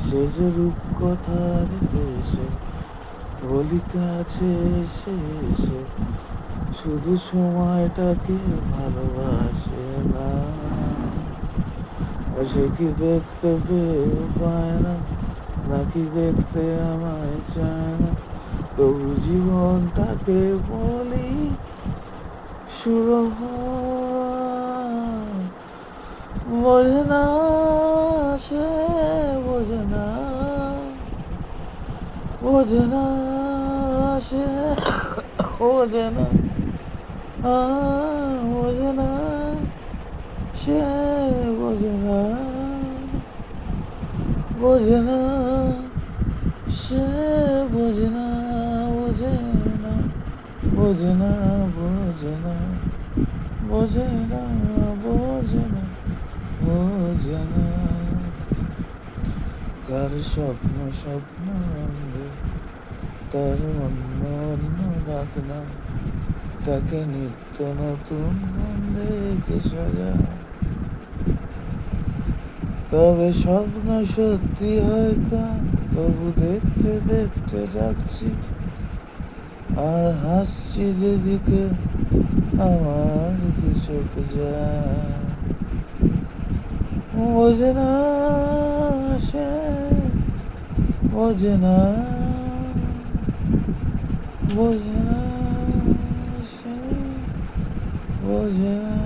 সে যে রূপকথার দেশে বলি কাছে এসে এসে শুধু সময়টাকে ভালোবাসে না। সে কি দেখতে পেয়েও পায় না, নাকি দেখতে আমায় চায় না? তবু জীবনটাকে বলি শুরু হয়। বোঝে না, সে বোঝে না, বোঝে না, সে বোঝে না, বোঝে না, সে বোঝে না, বোঝে না, সে বোঝে না, বোঝে না, বোঝে না, বোঝে না, বোঝে না, বোঝে না, বোঝে না। কার স্বপ্ন স্বপ্ন রঙে তার অন্য অন্য ডাকনাম, তাকে নিত্য নতুন গন্ধে কে সাজায়। তবে স্বপ্ন সত্যি হয় কার, তবু দেখতে দেখতে ডাকছি আর হাসছি যেদিকে আমার দু চোখ যায়। বোঝে না, সে বোঝে না, বোঝে না, সে বোঝে না,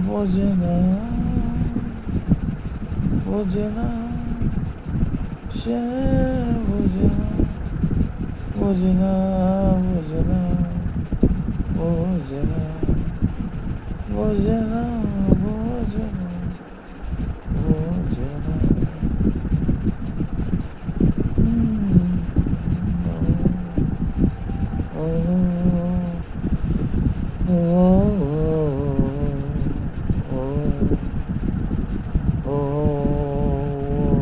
বোঝে না, বোঝে না, সে বোঝে না, বোঝে না, বোঝে না, বোঝে না, বোঝে না।